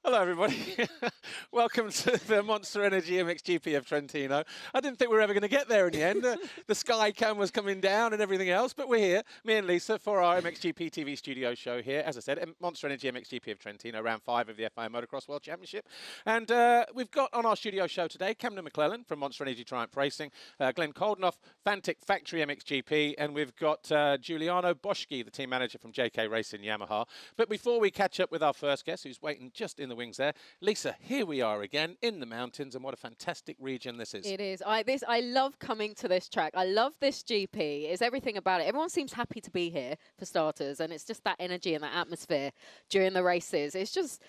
Hello, everybody. Welcome to the Monster Energy MXGP of Trentino. I didn't think we were ever going to get there in the end. The sky cam was coming down and everything else, but we're here, me and Lisa, for our MXGP TV studio show here. As I said, Monster Energy MXGP of Trentino, round 5 of the FIA Motocross World Championship. And we've got on our studio show today Camden McLellan from Monster Energy Triumph Racing, Glenn Coldenhoff, Fantic Factory MXGP, and we've got Juliano Boschi, the team manager from JK Racing Yamaha. But before we catch up with our first guest, who's waiting just in the wings there, Lisa, here we are again in the mountains, and what a fantastic region this is. It is. I love coming to this track. I love this GP. It's everything about it. Everyone seems happy to be here, for starters, and it's just that energy and that atmosphere during the races. It's just...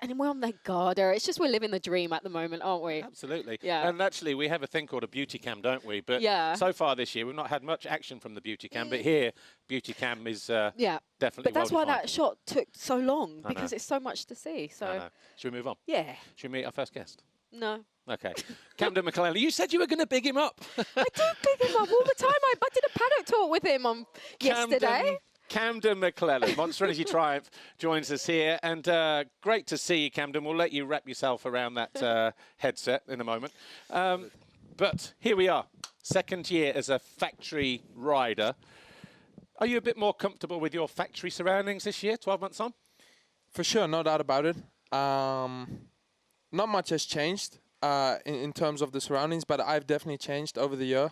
And we're on the Garda. It's just we're living the dream at the moment, aren't we? Absolutely. Yeah. And actually, we have a thing called a beauty cam, don't we? But so far this year, we've not had much action from the beauty cam. But here, beauty cam is definitely But that's why well-defined. that shot took so long, because it's so much to see. So Should we move on? Yeah. Should we meet our first guest? No. Okay. Camden McLellan, you said you were going to big him up. I do big him up all the time. I did a paddock talk with him on yesterday. Camden McLellan, Monster Energy Triumph, joins us here. And great to see you, Camden. We'll let you wrap yourself around that headset in a moment. But here we are, second year as a factory rider. Are you a bit more comfortable with your factory surroundings this year, 12 months on? For sure, no doubt about it. Not much has changed in terms of the surroundings, but I've definitely changed over the year.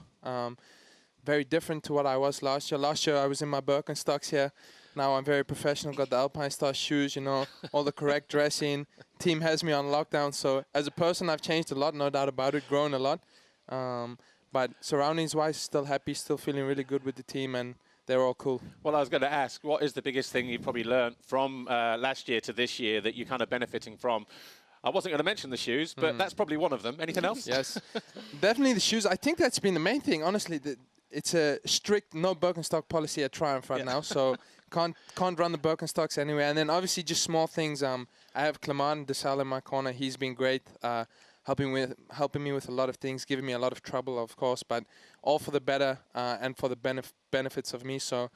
Very different to what I was last year. Last year I was in my Birkenstocks here. Now I'm very professional, got the Alpine Star shoes, you know, all the correct dressing. Team has me on lockdown, so as a person I've changed a lot, no doubt about it, grown a lot. But surroundings-wise, still happy, still feeling really good with the team, and they're all cool. Well, I was going to ask, what is the biggest thing you've probably learned from last year to this year that you're kind of benefiting from? I wasn't going to mention the shoes, but that's probably one of them. Anything else? Yes, definitely the shoes. I think that's been the main thing, honestly. It's a strict no Birkenstock policy at Triumph right now, so can't run the Birkenstocks anywhere. And then obviously just small things. I have Clement Desal in my corner. He's been great, helping me with a lot of things, giving me a lot of trouble, of course, but all for the better and for the benefits of me. So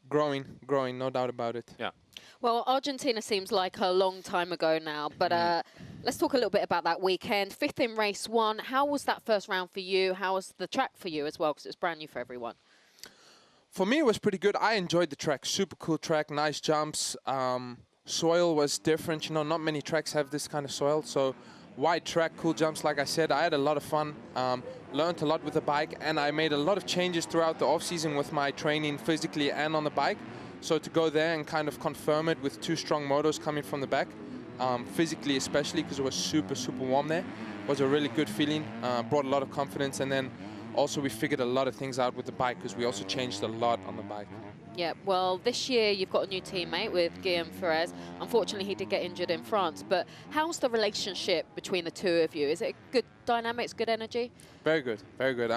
growing, no doubt about it. Yeah. Well, Argentina seems like a long time ago now, but let's talk a little bit about that weekend. 5th in race 1. How was that first round for you? How was the track for you as well? Because it's brand new for everyone. For me, it was pretty good. I enjoyed the track. Super cool track, nice jumps. Soil was different. You know, not many tracks have this kind of soil. So wide track, cool jumps. Like I said, I had a lot of fun. Learned a lot with the bike, and I made a lot of changes throughout the off-season with my training physically and on the bike. So to go there and kind of confirm it with 2 strong motors coming from the back, physically especially because it was super, super warm there, was a really good feeling, brought a lot of confidence. And then also we figured a lot of things out with the bike because we also changed a lot on the bike. Yeah, well, this year you've got a new teammate with Guillaume Ferrez. Unfortunately, he did get injured in France, but how's the relationship between the two of you? Is it good dynamics, good energy? Very good, very good.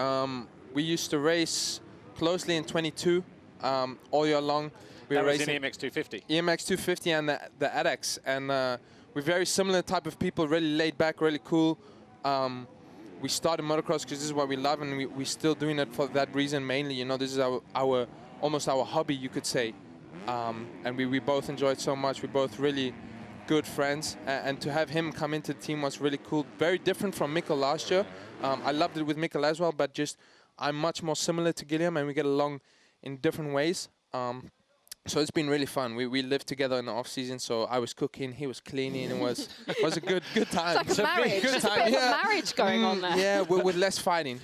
We used to race closely in 22 all year long. We That were was in racing EMX 250. EMX 250 and the ADEX, and we're very similar type of people, really laid back, really cool. We started motocross because this is what we love, and we're still doing it for that reason mainly. You know, this is our almost our hobby, you could say. And we both enjoyed so much. We're both really good friends, and to have him come into the team was really cool. Very different from Mikkel last year. I loved it with Mikkel as well, but just I'm much more similar to Guillaume, and we get along in different ways. So it's been really fun. We lived together in the off season, so I was cooking, he was cleaning. It was a good time. It's like a marriage. There's a bit of a marriage going on there. Yeah, with less fighting,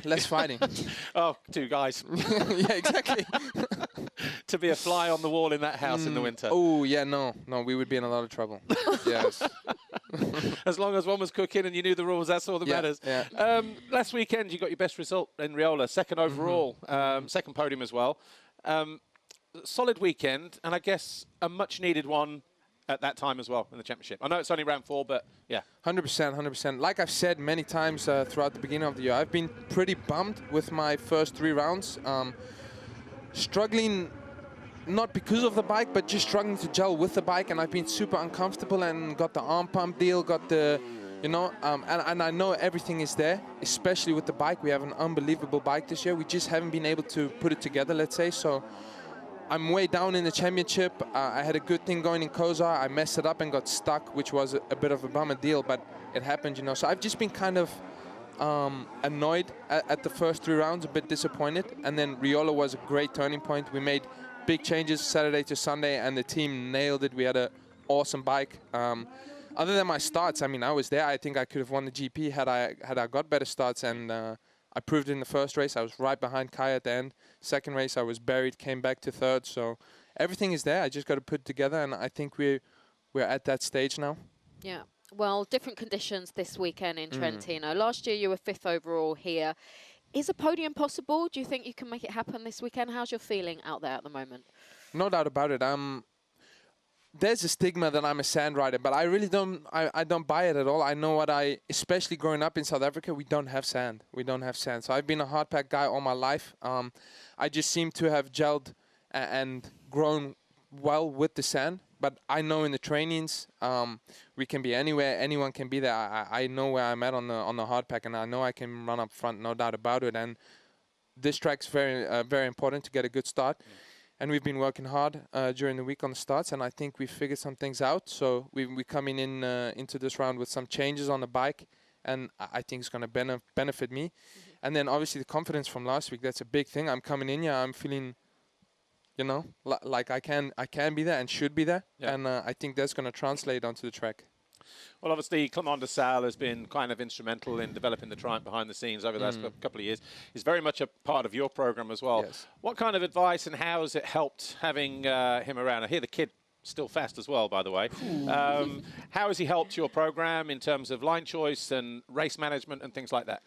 Oh, 2 guys. Yeah, exactly. To be a fly on the wall in that house in the winter. Oh yeah, no, we would be in a lot of trouble. Yes. As long as one was cooking and you knew the rules, that's all that matters. Yeah. Last weekend you got your best result in Riola, 2nd overall, 2nd podium as well. Solid weekend, and I guess a much-needed one at that time as well in the championship. I know it's only round 4, but yeah. 100%. Like I've said many times throughout the beginning of the year, I've been pretty bummed with my first 3 rounds. Struggling, not because of the bike, but just struggling to gel with the bike, and I've been super uncomfortable and got the arm pump deal, got the, you know, and I know everything is there, especially with the bike. We have an unbelievable bike this year. We just haven't been able to put it together, let's say. So I'm way down in the championship. I had a good thing going in Kozar. I messed it up and got stuck, which was a bit of a bummer deal, but it happened, you know. So I've just been kind of annoyed at the first 3 rounds, a bit disappointed. And then Riolo was a great turning point. We made big changes Saturday to Sunday, and the team nailed it. We had an awesome bike. Other than my starts, I mean, I was there. I think I could have won the GP had I got better starts, and I proved it in the first race. I was right behind Kai at the end. Second race, I was buried, came back to third. So everything is there. I just got to put it together, and I think we're at that stage now. Yeah. Well, different conditions this weekend in Trentino. Last year, you were 5th overall here. Is a podium possible? Do you think you can make it happen this weekend? How's your feeling out there at the moment? No doubt about it. There's a stigma that I'm a sand rider, but I really don't. I don't buy it at all. I know especially growing up in South Africa, we don't have sand. We don't have sand. So I've been a hard pack guy all my life. I just seem to have gelled and grown well with the sand. But I know in the trainings, we can be anywhere. Anyone can be there. I know where I'm at on the hard pack, and I know I can run up front, no doubt about it. And this track's very important to get a good start. And we've been working hard during the week on the starts, and I think we've figured some things out. So we're coming into this round with some changes on the bike, and I think it's going to benefit me. And then obviously the confidence from last week, that's a big thing. I'm coming in here, I'm feeling, you know, like I can be there and should be there. Yeah. And I think that's going to translate onto the track. Well, obviously, Clément de Sales has been kind of instrumental in developing the Triumph behind the scenes over the last couple of years. He's very much a part of your program as well. Yes. What kind of advice and how has it helped having him around? I hear the kid still fast as well, by the way. How has he helped your program in terms of line choice and race management and things like that?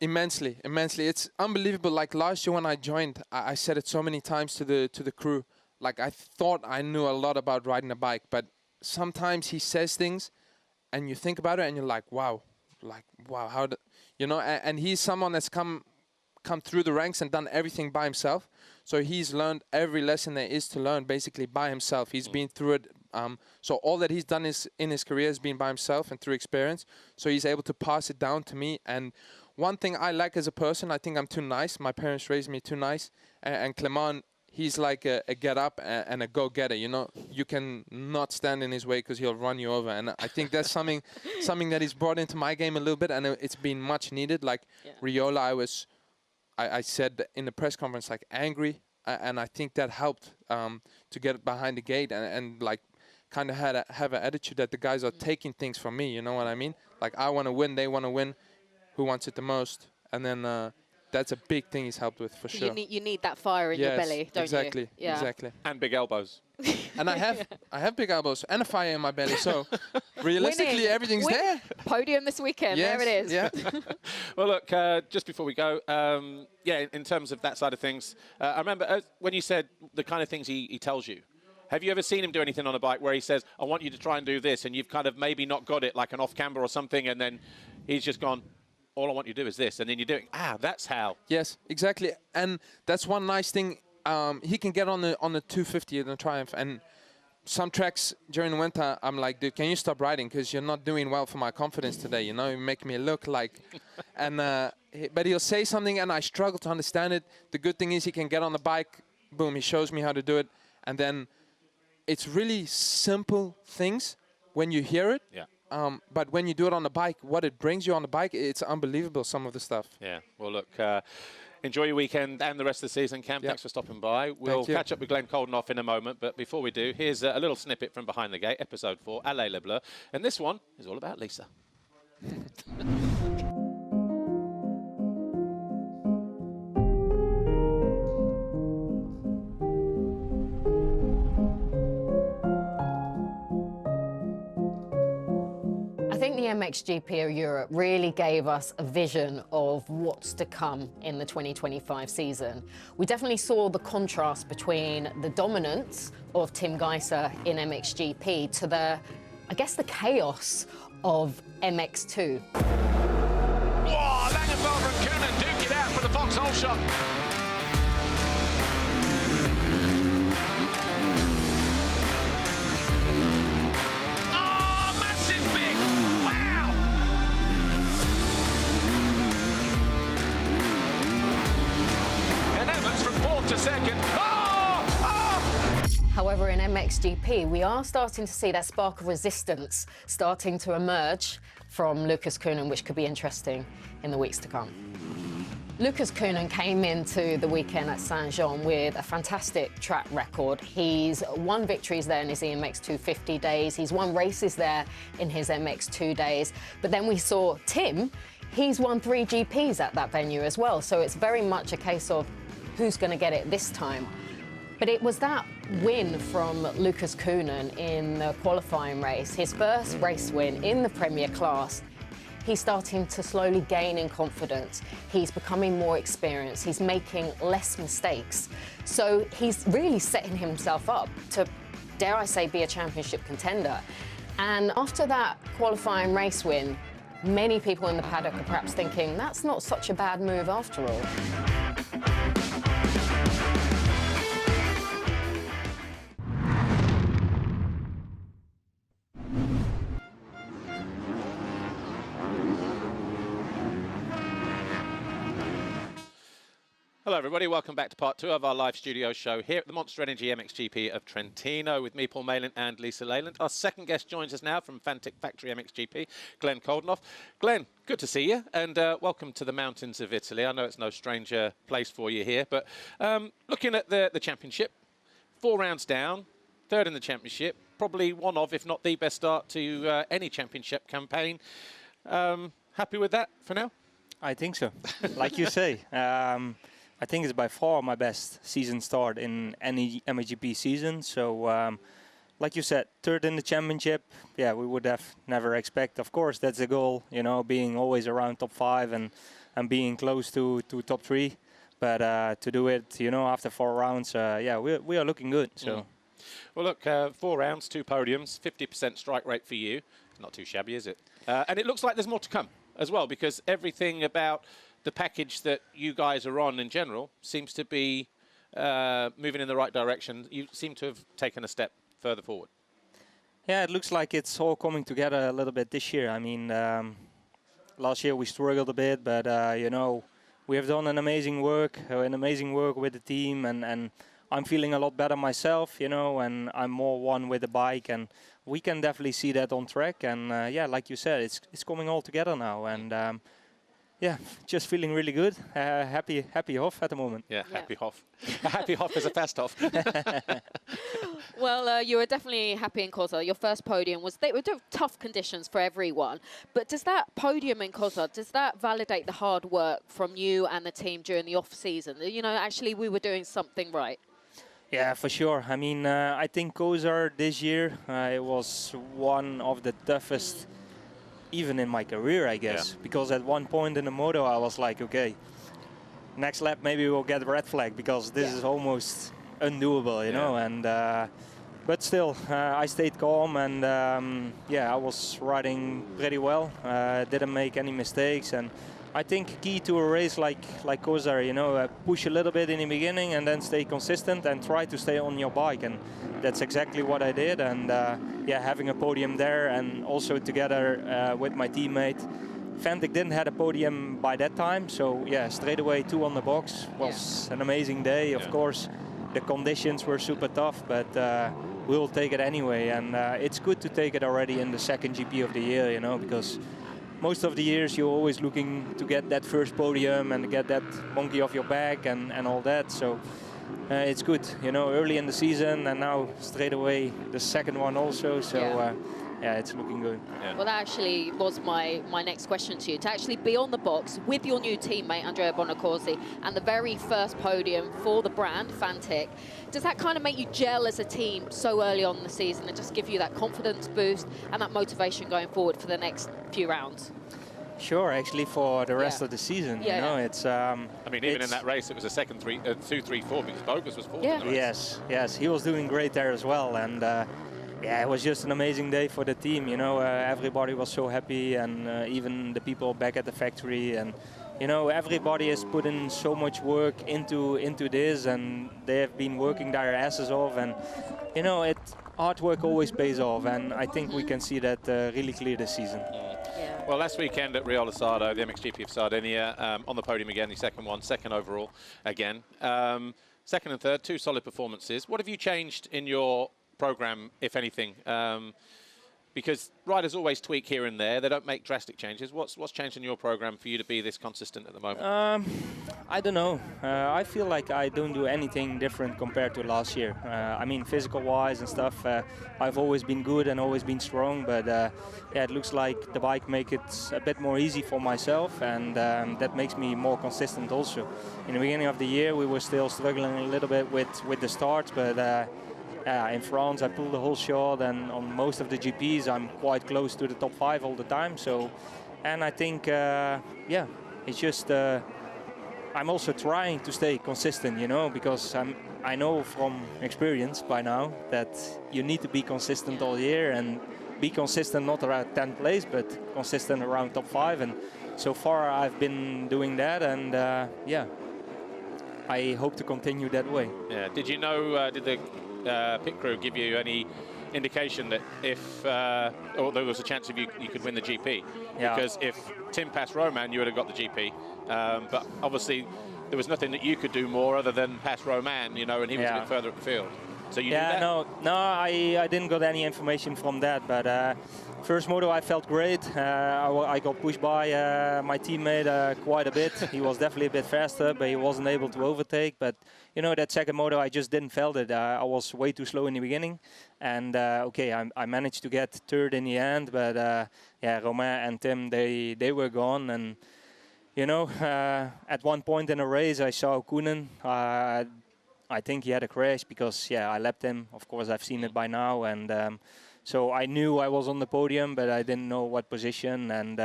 Immensely. It's unbelievable. Like last year when I joined, I said it so many times to the crew. Like I thought I knew a lot about riding a bike, but sometimes he says things and you think about it and you're like, wow, how you know, and he's someone that's come through the ranks and done everything by himself. So he's learned every lesson there is to learn basically by himself. He's been through it. So all that he's done in his career has been by himself and through experience. So he's able to pass it down to me. And one thing I like as a person, I think I'm too nice. My parents raised me too nice. And Clément, he's like a get up and a go-getter, you know. You can not stand in his way because he'll run you over. And I think that's something that he's brought into my game a little bit, and it's been much needed. Like Riola, I said in the press conference, like angry, and I think that helped to get behind the gate and like kind of have an attitude that the guys are taking things from me, you know what I mean? Like I want to win, they want to win, who wants it the most? And then that's a big thing he's helped with, for sure. You need that fire in your belly, don't exactly, you? Yeah, exactly. And big elbows. And I have big elbows and a fire in my belly, so realistically everything's there. Podium this weekend, yes, there it is. Yeah. Well, look, just before we go, in terms of that side of things, I remember when you said the kind of things he tells you. Have you ever seen him do anything on a bike where he says, I want you to try and do this, and you've kind of maybe not got it, like an off-camber or something, and then he's just gone, all I want you to do is this, and then you're doing, that's how. Yes, exactly. And that's one nice thing. He can get on the 250 in the Triumph, and some tracks during the winter, I'm like, dude, can you stop riding? Because you're not doing well for my confidence today, you know? You make me look like... and but he'll say something, and I struggle to understand it. The good thing is he can get on the bike, boom, he shows me how to do it, and then it's really simple things when you hear it. Yeah. But when you do it on the bike, what it brings you on the bike, it's unbelievable, some of the stuff. Yeah. Well, look, enjoy your weekend and the rest of the season, Cam. Thanks for stopping by. We'll catch up with Glenn Coldenhoff in a moment. But before we do, here's a little snippet from Behind the Gate, episode 4, Allez Le Bleu. And this one is all about Lisa. I think the MXGP of Europe really gave us a vision of what's to come in the 2025 season. We definitely saw the contrast between the dominance of Tim Geiser in MXGP to the chaos of MX2. Whoa, Langenfelder and Koenen duke it out for the foxhole shot. To second. Oh! However, in MXGP, we are starting to see that spark of resistance starting to emerge from Lucas Koenen, which could be interesting in the weeks to come. Lucas Koenen came into the weekend at Saint-Jean with a fantastic track record. He's won victories there in his EMX 250 days. He's won races there in his MX2 days. But then we saw Tim, he's won 3 GPs at that venue as well. So it's very much a case of who's going to get it this time. But it was that win from Lucas Koenen in the qualifying race, his first race win in the Premier class. He's starting to slowly gain in confidence. He's becoming more experienced. He's making less mistakes. So he's really setting himself up to, dare I say, be a championship contender. And after that qualifying race win, many people in the paddock are perhaps thinking, that's not such a bad move after all. Hello everybody, welcome back to part 2 of our live studio show here at the Monster Energy MXGP of Trentino with me, Paul Malin, and Lisa Leyland. Our second guest joins us now from Fantic Factory MXGP, Glenn Coldenhoff. Glenn, good to see you, and welcome to the mountains of Italy. I know it's no stranger place for you here, but looking at the championship, 4 rounds down, 3rd in the championship, probably one of, if not the best start to any championship campaign. Happy with that for now? I think so. Like you say, I think it's by far my best season start in any MXGP season. So, like you said, 3rd in the championship. Yeah, we would have never expect. Of course, that's the goal. You know, being always around top 5 and being close to top 3. But to do it, you know, after 4 rounds, yeah, we are looking good. So. Well, look, 4 rounds, 2 podiums, 50% strike rate for you. Not too shabby, is it? And it looks like there's more to come as well, because everything about the package that you guys are on in general seems to be moving in the right direction. You seem to have taken a step further forward. Yeah, it looks like it's all coming together a little bit this year. I mean, last year we struggled a bit, but you know, we have done an amazing work with the team, and I'm feeling a lot better myself, you know, and I'm more one with the bike, and we can definitely see that on track. And yeah, like you said, it's coming all together now, and yeah, just feeling really good. Happy Hoff at the moment. Yeah, happy Hoff. Happy Hoff is a fast Hoff. Well, you were definitely happy in Cosa. Your first podium they were tough conditions for everyone. But does that podium in Cosa, does that validate the hard work from you and the team during the off season? You know, actually we were doing something right. Yeah, for sure. I mean, I think Cosa this year it was one of the toughest. Even in my career, I guess, because at one point in the moto, I was like, okay, next lap maybe we'll get a red flag because this is almost undoable, you know. And but still, I stayed calm, and yeah, I was riding pretty well. Didn't make any mistakes, and I think key to a race like Cosa, you know, push a little bit in the beginning and then stay consistent and try to stay on your bike, and that's exactly what I did. And yeah, having a podium there, and also together with my teammate. Fantic didn't have a podium by that time, so yeah, straight away 2 on the box was an amazing day. Of course, the conditions were super tough, but we'll take it anyway. And it's good to take it already in the 2nd GP of the year, you know, because most of the years you're always looking to get that first podium and get that monkey off your back and all that. So it's good, you know, early in the season, and now straight away the 2nd one also. So yeah, it's looking good. Yeah. Well, that actually was my next question to you. To actually be on the box with your new teammate, Andrea Bonacorsi, and the very first podium for the brand, Fantic, does that kind of make you gel as a team so early on in the season and just give you that confidence boost and that motivation going forward for the next few rounds? Sure, actually, for the rest of the season, you know, it's. I mean, even in that race, it was a 2, 3, 4 because Bogus was 4th in the race. Yes, he was doing great there as well, and yeah, it was just an amazing day for the team. You know, everybody was so happy, and even the people back at the factory, and you know, everybody has put in so much work into this, and they have been working their asses off, and you know, hard work always pays off, and I think we can see that really clear this season. Well, last weekend at Rio Losado, the MXGP of Sardinia, on the podium again, the 2nd one, 2nd overall again. second and third, 2 solid performances. What have you changed in your program, if anything? Because riders always tweak here and there. They don't make drastic changes. What's changed in your program for you to be this consistent at the moment? I don't know. I feel like I don't do anything different compared to last year. I mean, physical-wise and stuff, I've always been good and always been strong. But yeah, it looks like the bike makes it a bit more easy for myself, and that makes me more consistent also. In the beginning of the year, we were still struggling a little bit with the starts, but in France, I pulled the whole shot, and on most of the GPs, I'm quite close to the top 5 all the time. So, and I think, yeah, it's just I'm also trying to stay consistent, you know, because I know from experience by now that you need to be consistent all year and be consistent not around 10th place, but consistent around top 5. And so far, I've been doing that, and yeah, I hope to continue that way. Yeah. Did you know? Did the pit crew give you any indication that if or there was a chance of you could win the GP? Yeah. Because if Tim passed Roman, you would have got the GP. But obviously, there was nothing that you could do more other than pass Roman, you know, and he was a bit further up the field. So you knew that? No, I didn't got any information from that. But first moto, I felt great. I got pushed by my teammate quite a bit. He was definitely a bit faster, but he wasn't able to overtake. But you know, that second moto, I just didn't felt it. I was way too slow in the beginning, and okay, I managed to get third in the end. But yeah, Romain and Tim, they were gone, and you know, at one point in a race, I saw Koenen. I think he had a crash because, yeah, I lapped him. Of course, I've seen it by now. And so I knew I was on the podium, but I didn't know what position. And,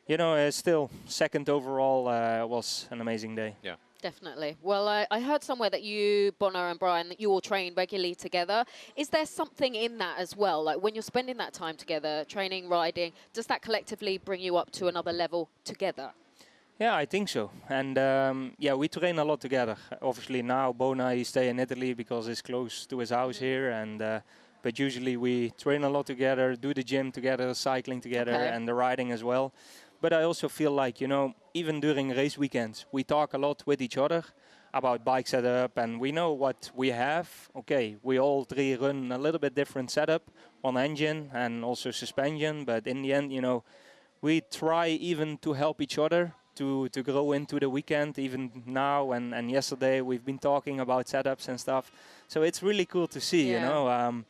you know, still second overall was an amazing day. Yeah. Definitely. Well, I heard somewhere that you, Bonner and Brian, that you all train regularly together. Is there something in that as well? Like when you're spending that time together, training, riding, does that collectively bring you up to another level together? Yeah, I think so. And yeah, we train a lot together. Obviously now Bona, he stay in Italy because it's close to his house here. And but usually we train a lot together, do the gym together, cycling together, and the riding as well. But I also feel like, you know, even during race weekends, we talk a lot with each other about bike setup, and we know what we have. Okay, we all three run a little bit different setup on engine and also suspension. But in the end, you know, we try even to help each other to grow into the weekend. Even now and yesterday we've been talking about setups and stuff, so it's really cool to see. You know,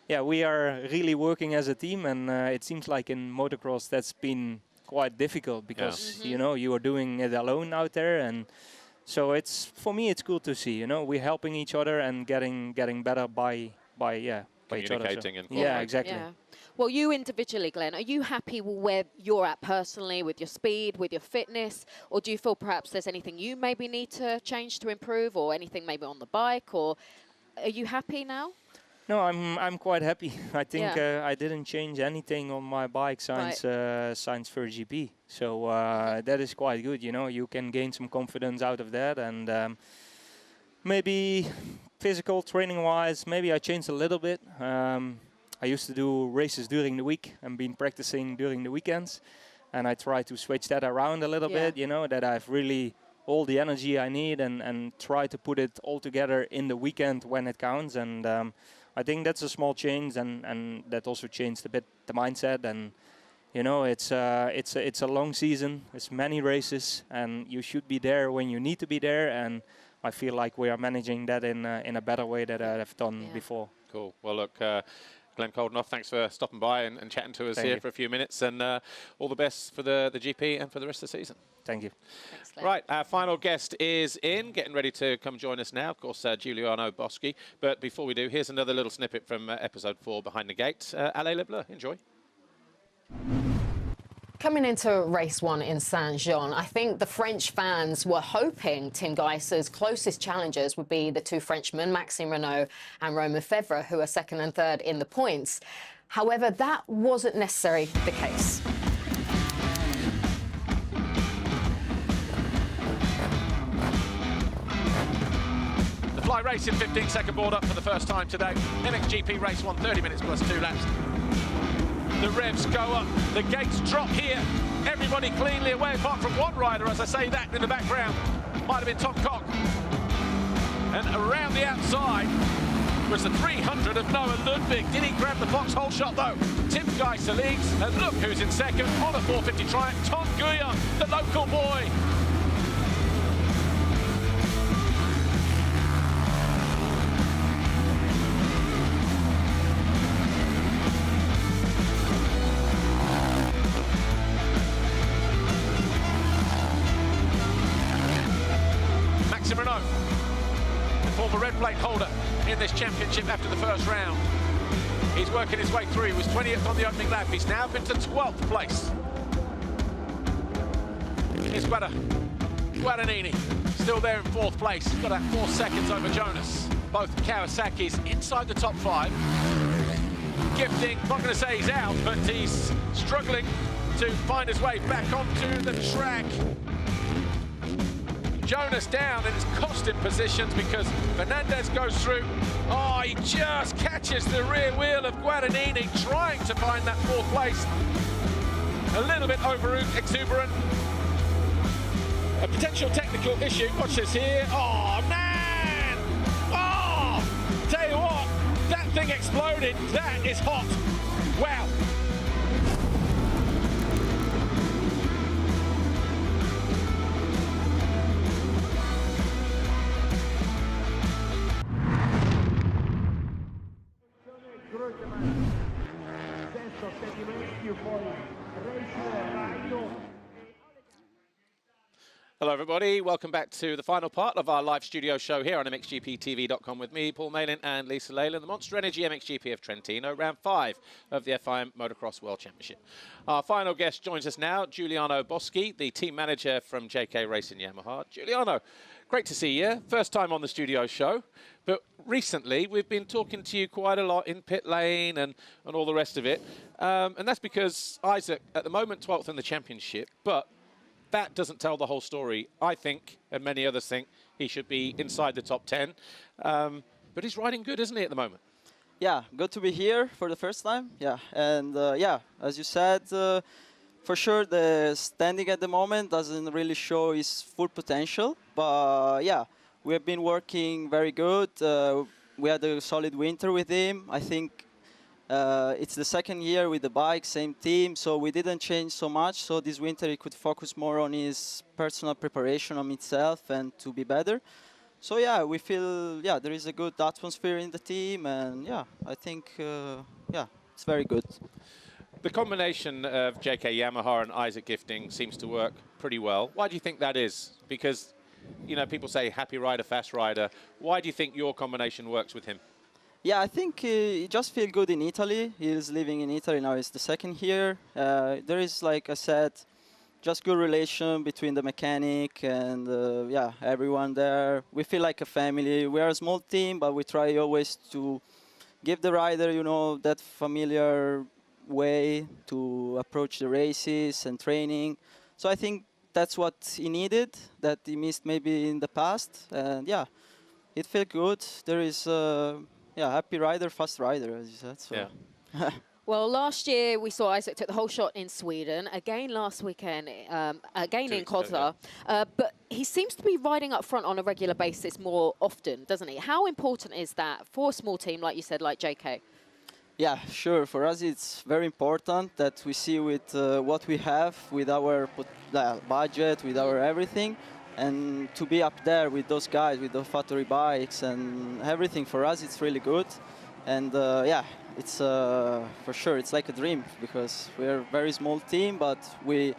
yeah, we are really working as a team, and it seems like in motocross that's been quite difficult because you know, you are doing it alone out there, and so it's, for me, it's cool to see, you know, we're helping each other and getting better by each other. Communicating and yeah, exactly. Yeah. Well, you individually, Glenn, are you happy with where you're at personally, with your speed, with your fitness, or do you feel perhaps there's anything you maybe need to change to improve, or anything maybe on the bike, or are you happy now? No, I'm quite happy. I think I didn't change anything on my bike since first GP, so that is quite good. You know, you can gain some confidence out of that, and maybe physical training wise, maybe I changed a little bit. I used to do races during the week and been practicing during the weekends, and I try to switch that around a little bit, you know, that I've really all the energy I need and try to put it all together in the weekend when it counts. And I think that's a small change, and that also changed a bit the mindset. And you know, it's a long season, it's many races, and you should be there when you need to be there. And I feel like we are managing that in a better way than I've done before. Cool. Well, look, Glenn Coldenhoff, thanks for stopping by and chatting to us here for a few minutes, and all the best for the GP and for the rest of the season. Thank you. Thanks, Glenn. Right, our final guest is getting ready to come join us now, of course, Juliano Boschi. But before we do, here's another little snippet from episode 4, Behind the Gate. Allez Le Bleu, enjoy. Coming into race 1 in Saint-Jean, I think the French fans were hoping Tim Geisser's closest challengers would be the two Frenchmen, Maxime Renault and Romain Febvre, who are second and third in the points. However, that wasn't necessarily the case. The Fly Racing 15-second board up for the first time today. MXGP race 1, 30 minutes plus 2 laps. The revs go up, the gates drop here. Everybody cleanly away apart from one rider, as I say that in the background. Might have been Tom Cock. And around the outside was the 300 of Noah Ludwig. Did he grab the foxhole shot though? Tim Geiser leads, and look who's in second on a 450 Triumph. Tom Guyon, the local boy. Maxime Renault, the former red plate holder in this championship after the first round. He's working his way through. He was 20th on the opening lap. He's now been to 12th place. Here's Guadagnini, still there in 4th place. He's got that 4 seconds over Jonas. Both Kawasaki's inside the top 5. Gifting, not going to say he's out, but he's struggling to find his way back onto the track. Jonas down, and it's cost him positions because Fernandez goes through. Oh, he just catches the rear wheel of Guadagnini, trying to find that 4th place. A little bit exuberant. A potential technical issue. Watch this here. Oh, man! Oh! Tell you what, that thing exploded. That is hot. Wow. Hello everybody, welcome back to the final part of our live studio show here on MXGPTV.com with me, Paul Malin and Lisa Leyland, the Monster Energy MXGP of Trentino, round 5 of the FIM Motocross World Championship. Our final guest joins us now, Juliano Boschi, the team manager from JK Racing Yamaha. Juliano, great to see you. First time on the studio show, but recently we've been talking to you quite a lot in pit lane and all the rest of it. And that's because Isaac, at the moment, 12th in the championship, but that doesn't tell the whole story. I think, and many others think, he should be inside the top 10. But he's riding good, isn't he, at the moment? Yeah, good to be here for the first time. Yeah, and yeah, as you said, for sure the standing at the moment doesn't really show his full potential. But yeah, we have been working very good. We had a solid winter with him. I think it's the second year with the bike, same team, so we didn't change so much. So this winter he could focus more on his personal preparation on himself and to be better. So yeah, we feel, yeah, there is a good atmosphere in the team, and yeah, I think, yeah, it's very good. The combination of JK Yamaha and Isaac Gifting seems to work pretty well. Why do you think that is? Because, you know, people say happy rider, fast rider. Why do you think your combination works with him? Yeah, I think he just feels good in Italy. He's living in Italy now. It's the second year. There is, like I said, just good relation between the mechanic and yeah, everyone there. We feel like a family. We are a small team, but we try always to give the rider, you know, that familiar way to approach the races and training. So I think that's what he needed, that he missed maybe in the past. And yeah, it felt good. There is, yeah, happy rider, fast rider, as you said. So. Yeah. Well, last year we saw Isaac took the whole shot in Sweden, again last weekend, again in Kozar. But he seems to be riding up front on a regular basis more often, doesn't he? How important is that for a small team, like you said, like JK? Yeah, sure. For us, it's very important that we see with what we have, with our budget, with our everything, and to be up there with those guys, with the factory bikes and everything. For us, it's really good. And yeah, it's for sure, it's like a dream because we're a very small team, but we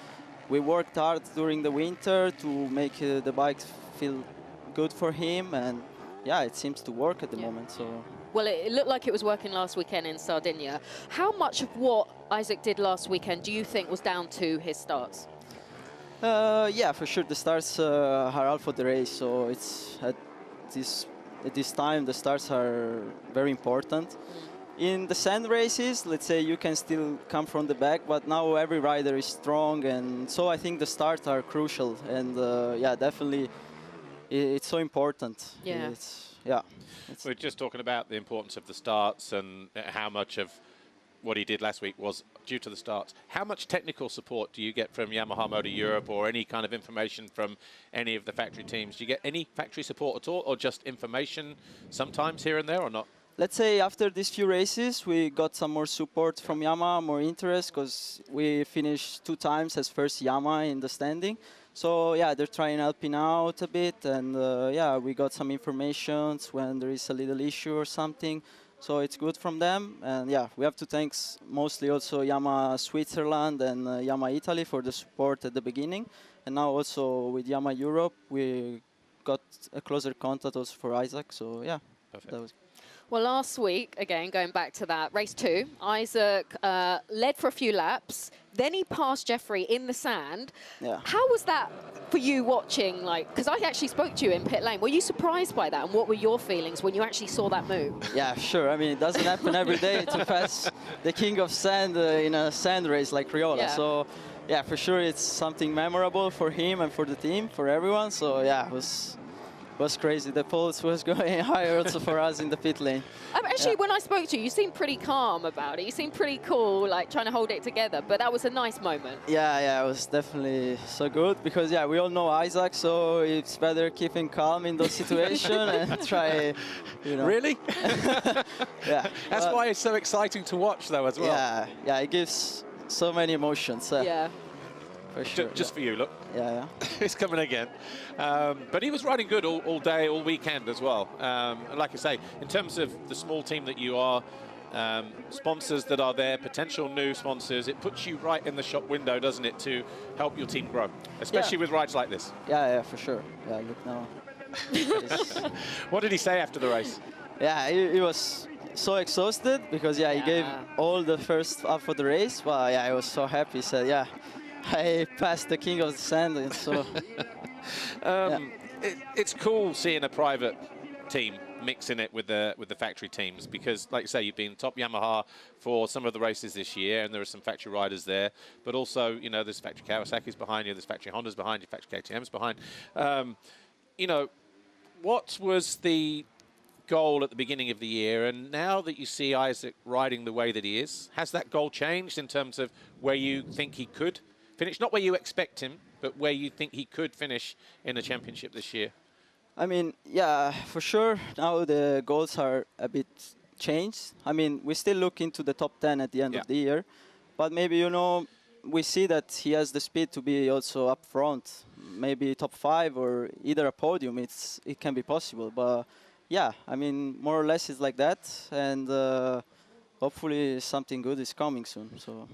worked hard during the winter to make the bikes feel good for him. And yeah, it seems to work at the moment. So. Well, it looked like it was working last weekend in Sardinia. How much of what Isaac did last weekend do you think was down to his starts? Yeah, for sure. The starts are half of the race, so it's at this time the starts are very important. In the sand races, let's say you can still come from the back, but now every rider is strong, and so I think the starts are crucial. And yeah, definitely, it's so important. Yeah. Yeah. We're just talking about the importance of the starts and how much of what he did last week was due to the starts. How much technical support do you get from Yamaha Motor Europe or any kind of information from any of the factory teams? Do you get any factory support at all, or just information sometimes here and there, or not? Let's say after these few races, we got some more support from Yamaha, more interest, because we finished 2 times as first Yamaha in the standing. So yeah, they're trying helping out a bit, and yeah, we got some information when there is a little issue or something. So it's good from them, and yeah, we have to thank mostly also Yamaha Switzerland and Yamaha Italy for the support at the beginning, and now also with Yamaha Europe, we got a closer contact also for Isaac. So yeah, Perfect. that was. Well, last week, again, going back to that, race 2, Isaac led for a few laps. Then he passed Jeffrey in the sand. Yeah. How was that for you watching? Like, because I actually spoke to you in pit lane. Were you surprised by that? And what were your feelings when you actually saw that move? Yeah, sure. I mean, it doesn't happen every day to pass the king of sand in a sand race like Riola. Yeah. So, yeah, for sure it's something memorable for him and for the team, for everyone. So, yeah, it was crazy. The pulse was going higher also for us in the pit lane. Actually, when I spoke to you, you seemed pretty calm about it. You seemed pretty cool, like trying to hold it together. But that was a nice moment. Yeah, it was definitely so good because, yeah, we all know Isaac, so it's better keeping calm in those situations and try, you know. Really? Yeah. That's why it's so exciting to watch, though, as well. Yeah, it gives so many emotions. Yeah. For sure. Just for you, look. Yeah. He's coming again. But he was riding good all day, all weekend as well. And like I say, in terms of the small team that you are, sponsors that are there, potential new sponsors, it puts you right in the shop window, doesn't it, to help your team grow, especially with rides like this. Yeah, for sure. Yeah, look now. What did he say after the race? Yeah, he was so exhausted because, yeah, he gave all the first half of the race. Well, yeah, I was so happy. He said, yeah, I passed the king of the sand, and so... It's cool seeing a private team mixing it with the factory teams because, like you say, you've been top Yamaha for some of the races this year, and there are some factory riders there. But also, you know, there's factory Kawasaki's behind you, there's factory Honda's behind you, factory KTM's behind. You know, what was the goal at the beginning of the year, and now that you see Isaac riding the way that he is, has that goal changed in terms of where you think he could finish? Not where you expect him, but where you think he could finish in the championship this year? I mean, yeah, for sure. Now the goals are a bit changed. I mean, we still look into the top 10 at the end of the year, but maybe, you know, we see that he has the speed to be also up front, maybe top 5 or either a podium. It can be possible, but yeah, I mean, more or less it's like that, and hopefully something good is coming soon. So.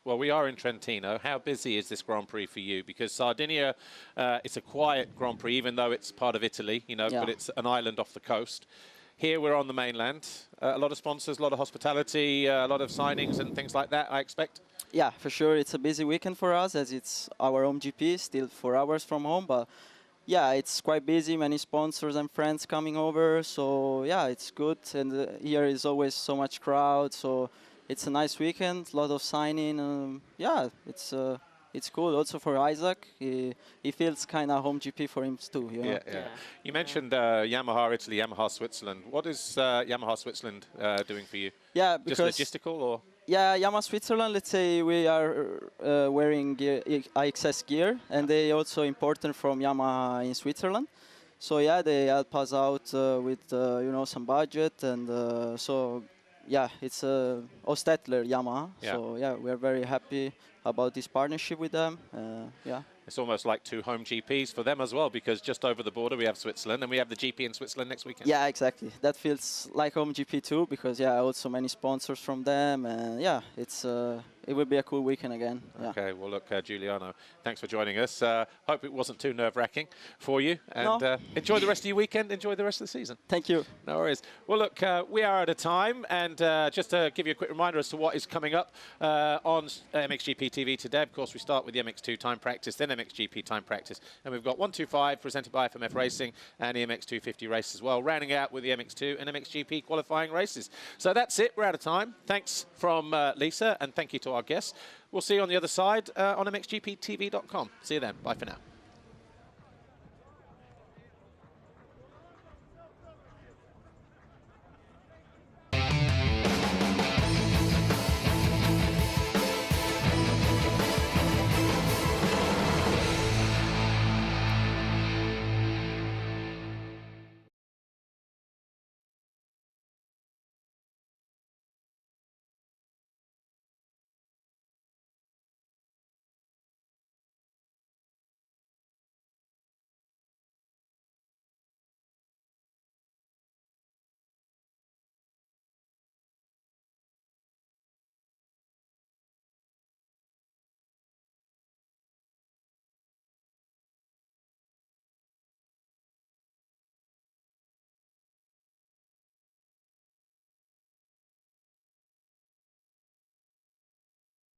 Well, we are in Trentino. How busy is this Grand Prix for you? Because Sardinia, it's a quiet Grand Prix, even though it's part of Italy, you know, but it's an island off the coast. Here we're on the mainland. A lot of sponsors, a lot of hospitality, a lot of signings and things like that, I expect. Yeah, for sure. It's a busy weekend for us as it's our home GP, still 4 hours from home. But yeah, it's quite busy, many sponsors and friends coming over. So yeah, it's good. And here is always so much crowd. So it's a nice weekend, a lot of signing. Yeah, it's cool. Also for Isaac, he feels kind of home GP for him too. You know? Yeah. You mentioned Yamaha Italy, Yamaha Switzerland. What is Yamaha Switzerland doing for you? Yeah, because just logistical or? Yeah, Yamaha Switzerland. Let's say we are wearing IXS gear, and they also important from Yamaha in Switzerland. So yeah, they help us out with you know, some budget, and so. Yeah, it's Ostetler Yamaha. Yeah. So yeah, we're very happy about this partnership with them. Yeah. It's almost like 2 home GPs for them as well, because just over the border we have Switzerland, and we have the GP in Switzerland next weekend. Yeah, exactly. That feels like home GP too, because yeah, also many sponsors from them, and yeah, it will be a cool weekend again. Okay, well look, Juliano, thanks for joining us. Hope it wasn't too nerve-wracking for you, and enjoy the rest of your weekend, enjoy the rest of the season. Thank you. No worries. Well look, we are at a time, and just to give you a quick reminder as to what is coming up on MXGP TV today. Of course, we start with the MX2 time practice, then MXGP time practice, and we've got 125 presented by FMF Racing and the MX250 race as well, rounding out with the MX2 and MXGP qualifying races. So that's it, we're out of time. Thanks from Lisa, and thank you to our guests. We'll see you on the other side on MXGPTV.com. See you then. Bye for now.